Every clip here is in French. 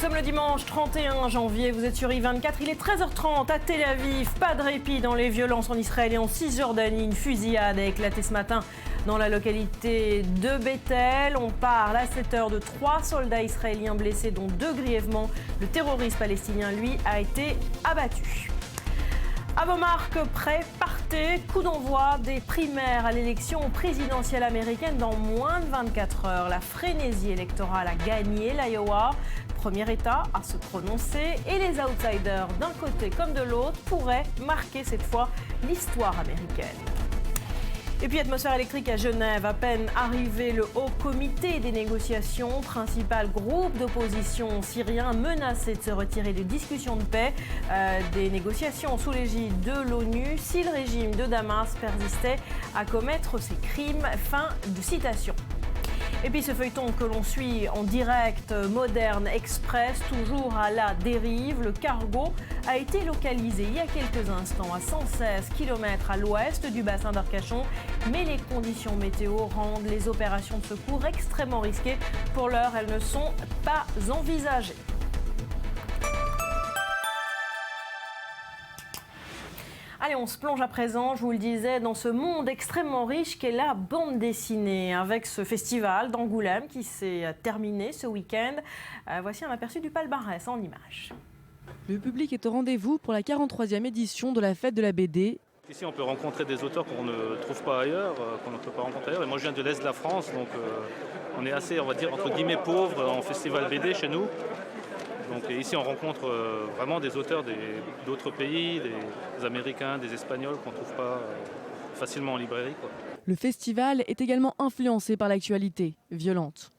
sommes le dimanche 31 janvier, vous êtes sur I24, il est 13h30 à Tel Aviv, pas de répit dans les violences en Israël et en Cisjordanie. Une fusillade a éclaté ce matin dans la localité de Bethel. On parle à 7h de 3 soldats israéliens blessés, dont 2 grièvement. Le terroriste palestinien, lui, a été abattu. À vos marques, prêts, partez. Coup d'envoi des primaires à l'élection présidentielle américaine dans moins de 24 heures. La frénésie électorale a gagné l'Iowa. Premier État à se prononcer et les outsiders d'un côté comme de l'autre pourraient marquer cette fois l'histoire américaine. Et puis atmosphère électrique à Genève, à peine arrivé, le Haut Comité des négociations, principal groupe d'opposition syrien menacé de se retirer des discussions de paix, des négociations sous l'égide de l'ONU si le régime de Damas persistait à commettre ses crimes. Fin de citation. Et puis ce feuilleton que l'on suit en direct, Modern Express, toujours à la dérive. Le cargo a été localisé il y a quelques instants à 116 km à l'ouest du bassin d'Arcachon. Mais les conditions météo rendent les opérations de secours extrêmement risquées. Pour l'heure, elles ne sont pas envisagées. Allez, on se plonge à présent, je vous le disais, dans ce monde extrêmement riche qu'est la bande dessinée. Avec ce festival d'Angoulême qui s'est terminé ce week-end, voici un aperçu du palmarès en images. Le public est au rendez-vous pour la 43e édition de la fête de la BD. Ici, on peut rencontrer des auteurs qu'on ne trouve pas ailleurs, qu'on ne peut pas rencontrer ailleurs. Et moi, je viens de l'Est de la France, donc on est assez, on va dire, entre guillemets, pauvres en festival BD chez nous. Donc ici, on rencontre vraiment des auteurs d'autres pays, des Américains, des Espagnols qu'on ne trouve pas facilement en librairie, quoi. Le festival est également influencé par l'actualité violente.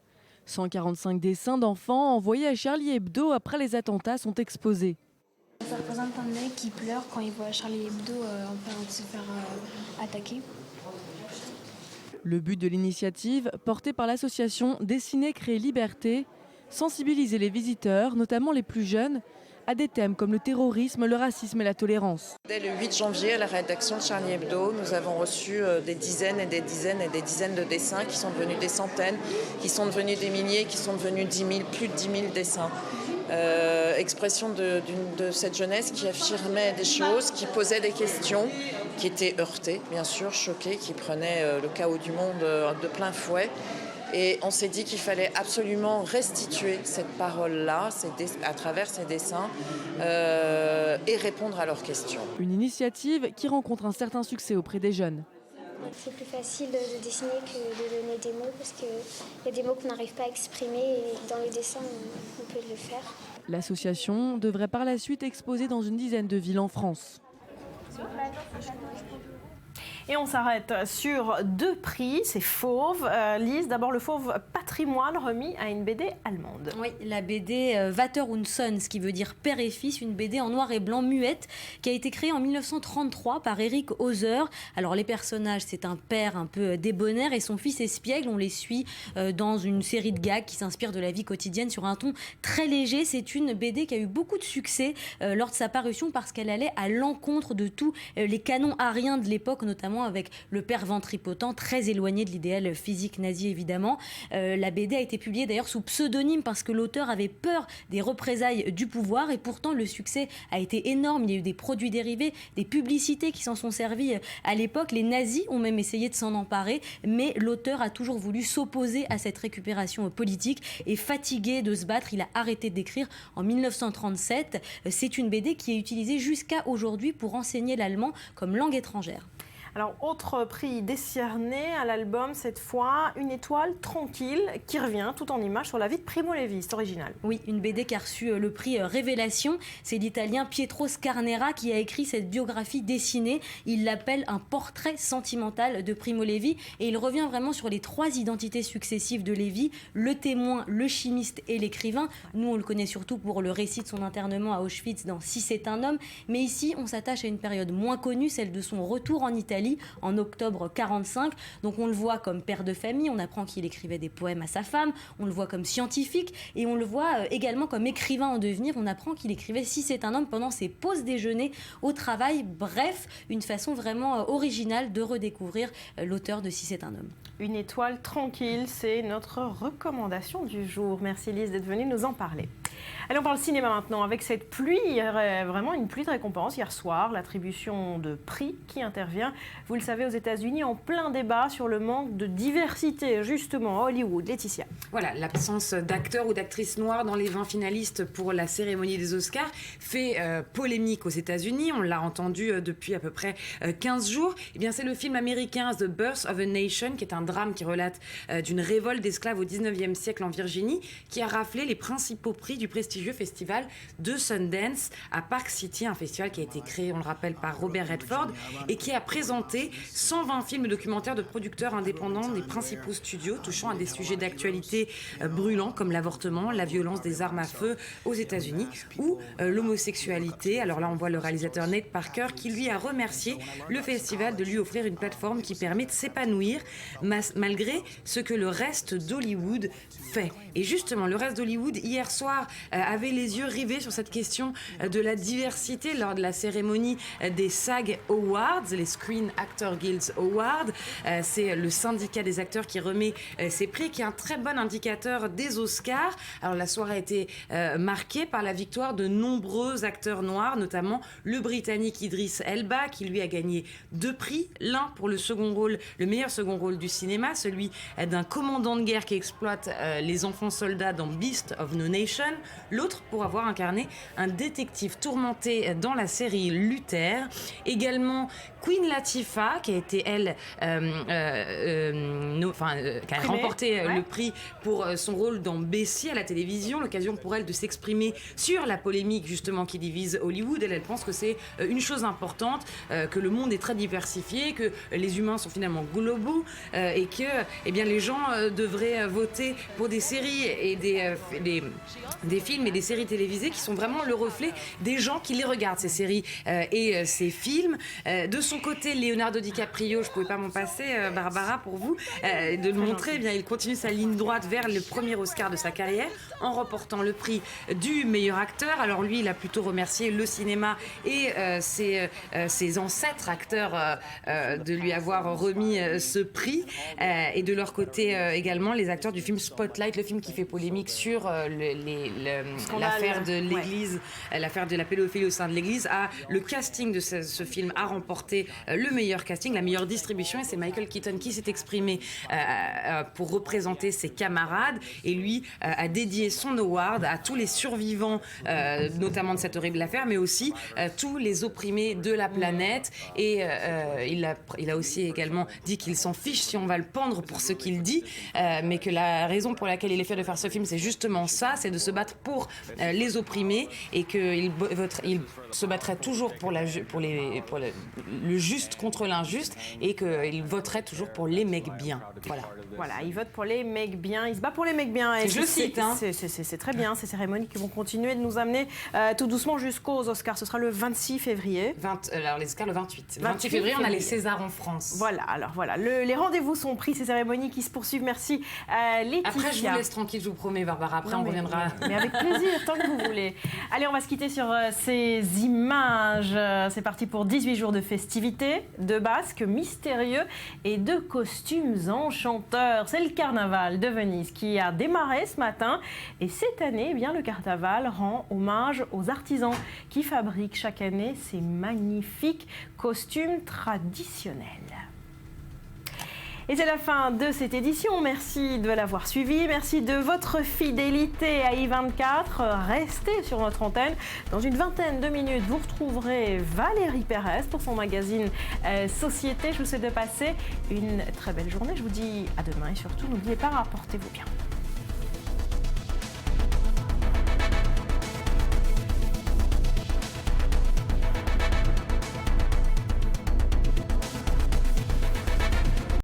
145 dessins d'enfants envoyés à Charlie Hebdo après les attentats sont exposés. Ça représente un mec qui pleure quand il voit Charlie Hebdo en train de se faire attaquer. Le but de l'initiative, portée par l'association Dessiner, Créer, Liberté, sensibiliser les visiteurs, notamment les plus jeunes, à des thèmes comme le terrorisme, le racisme et la tolérance. Dès le 8 janvier, à la rédaction de Charlie Hebdo, nous avons reçu des dizaines et des dizaines et des dizaines de dessins qui sont devenus des centaines, qui sont devenus des milliers, qui sont devenus 10 000, plus de 10 000 dessins. Expression de cette jeunesse qui affirmait des choses, qui posait des questions, qui étaient heurtées, bien sûr, choquées, qui prenaient le chaos du monde de plein fouet. Et on s'est dit qu'il fallait absolument restituer cette parole-là à travers ces dessins et répondre à leurs questions. Une initiative qui rencontre un certain succès auprès des jeunes. C'est plus facile de dessiner que de donner des mots parce qu'il y a des mots qu'on n'arrive pas à exprimer et dans le dessin, on peut le faire. L'association devrait par la suite exposer dans une dizaine de villes en France. Et on s'arrête sur 2 prix, c'est Fauve. Lise, d'abord le Fauve Patrimoine remis à une BD allemande. Oui, la BD Vater und Sohn, ce qui veut dire père et fils, une BD en noir et blanc muette qui a été créée en 1933 par Eric Hauser. Alors les personnages, c'est un père un peu débonnaire et son fils espiègle. On les suit dans une série de gags qui s'inspirent de la vie quotidienne sur un ton très léger. C'est une BD qui a eu beaucoup de succès lors de sa parution parce qu'elle allait à l'encontre de tous les canons ariens de l'époque, notamment avec le père ventripotent, très éloigné de l'idéal physique nazi évidemment. La BD a été publiée d'ailleurs sous pseudonyme parce que l'auteur avait peur des représailles du pouvoir et pourtant le succès a été énorme. Il y a eu des produits dérivés, des publicités qui s'en sont servies à l'époque. Les nazis ont même essayé de s'en emparer, mais l'auteur a toujours voulu s'opposer à cette récupération politique et fatigué de se battre, il a arrêté d'écrire en 1937. C'est une BD qui est utilisée jusqu'à aujourd'hui pour enseigner l'allemand comme langue étrangère. Alors, autre prix décerné à l'album, cette fois, Une étoile tranquille, qui revient tout en images sur la vie de Primo Levi, c'est original. Oui, une BD qui a reçu le prix Révélation. C'est l'Italien Pietro Scarnera qui a écrit cette biographie dessinée. Il l'appelle un portrait sentimental de Primo Levi et il revient vraiment sur les 3 identités successives de Levi, le témoin, le chimiste et l'écrivain. Nous, on le connaît surtout pour le récit de son internement à Auschwitz dans Si c'est un homme. Mais ici, on s'attache à une période moins connue, celle de son retour en Italie en octobre 1945. Donc on le voit comme père de famille, on apprend qu'il écrivait des poèmes à sa femme, on le voit comme scientifique et on le voit également comme écrivain en devenir. On apprend qu'il écrivait Si c'est un homme pendant ses pauses déjeuner au travail. Bref, une façon vraiment originale de redécouvrir l'auteur de Si c'est un homme. Une étoile tranquille, c'est notre recommandation du jour. Merci Lise d'être venue nous en parler. Allez, on parle cinéma maintenant avec cette pluie, vraiment une pluie de récompenses. Hier soir, l'attribution de prix qui intervient, vous le savez, aux États-Unis, en plein débat sur le manque de diversité, justement, à Hollywood. Laetitia. Voilà, l'absence d'acteurs ou d'actrices noires dans les 20 finalistes pour la cérémonie des Oscars fait polémique aux États-Unis. On l'a entendu depuis à peu près 15 jours. Eh bien, c'est le film américain The Birth of a Nation, qui est un drame qui relate d'une révolte d'esclaves au 19e siècle en Virginie, qui a raflé les principaux prix du prestigieux festival de Sundance à Park City, un festival qui a été créé, on le rappelle, par Robert Redford et qui a présenté 120 films documentaires de producteurs indépendants des principaux studios touchant à des sujets d'actualité brûlants comme l'avortement, la violence des armes à feu aux États-Unis ou l'homosexualité. Alors là, on voit le réalisateur Nate Parker qui lui a remercié le festival de lui offrir une plateforme qui permet de s'épanouir malgré ce que le reste d'Hollywood fait. Et justement, le reste d'Hollywood, hier soir, avait les yeux rivés sur cette question de la diversité lors de la cérémonie des SAG Awards, les Screen Actors Guild Awards. C'est le syndicat des acteurs qui remet ces prix, qui est un très bon indicateur des Oscars. Alors la soirée a été marquée par la victoire de nombreux acteurs noirs, notamment le Britannique Idris Elba, qui lui a gagné 2 prix. L'un pour le second rôle, le meilleur second rôle du cinéma, celui d'un commandant de guerre qui exploite les enfants soldats dans Beast of No Nation. L'autre pour avoir incarné un détective tourmenté dans la série Luther. Également Queen Latifah, qui a été, elle, qui a remporté le prix pour son rôle dans Bessie à la télévision. L'occasion pour elle de s'exprimer sur la polémique, justement, qui divise Hollywood. Elle pense que c'est une chose importante, que le monde est très diversifié, que les humains sont finalement globaux et que les gens devraient voter pour des séries et des films et des séries télévisées qui sont vraiment le reflet des gens qui les regardent, ces séries et ces films. De son côté, Leonardo DiCaprio, je ne pouvais pas m'en passer, Barbara, pour vous, de le montrer, il continue sa ligne droite vers le premier Oscar de sa carrière en remportant le prix du meilleur acteur. Alors lui, il a plutôt remercié le cinéma et ses ancêtres acteurs de lui avoir remis ce prix. Et de leur côté également, les acteurs du film Spotlight, le film qui fait polémique sur l'affaire de l'Église, l'affaire de la pédophilie au sein de l'Église. Le casting de ce film a remporté le meilleur casting, la meilleure distribution, et c'est Michael Keaton qui s'est exprimé pour représenter ses camarades, et lui a dédié son award à tous les survivants, notamment de cette horrible affaire, mais aussi tous les opprimés de la planète. Et il a aussi également dit qu'il s'en fiche si on va le pendre pour ce qu'il dit, mais que la raison pour laquelle il est fier de faire ce film, c'est justement ça, c'est de se battre pour les opprimés, et qu'il se battrait toujours pour le juste contre l'injuste, et qu'il voterait toujours pour les mecs bien. Voilà, il vote pour les mecs bien, il se bat pour les mecs bien. Je cite. C'est très bien, ces cérémonies qui vont continuer de nous amener tout doucement jusqu'aux Oscars. Ce sera le 26 février. Alors les Oscars le 28. 28 février, on a les Césars en France. Voilà, les rendez-vous sont pris, ces cérémonies qui se poursuivent. Merci Laetitia. Après, je vous laisse tranquille, je vous promets, Barbara. Après, on reviendra. Mais avec plaisir, tant que vous voulez. Allez, on va se quitter sur ces images. C'est parti pour 18 jours de festivités, de basques mystérieux et de costumes enchanteurs. C'est le carnaval de Venise qui a démarré ce matin. Et cette année, le carnaval rend hommage aux artisans qui fabriquent chaque année ces magnifiques costumes traditionnels. Et c'est la fin de cette édition. Merci de l'avoir suivi. Merci de votre fidélité à I24. Restez sur notre antenne. Dans une vingtaine de minutes, vous retrouverez Valérie Pérez pour son magazine Société. Je vous souhaite de passer une très belle journée. Je vous dis à demain et surtout, n'oubliez pas, rapportez-vous bien.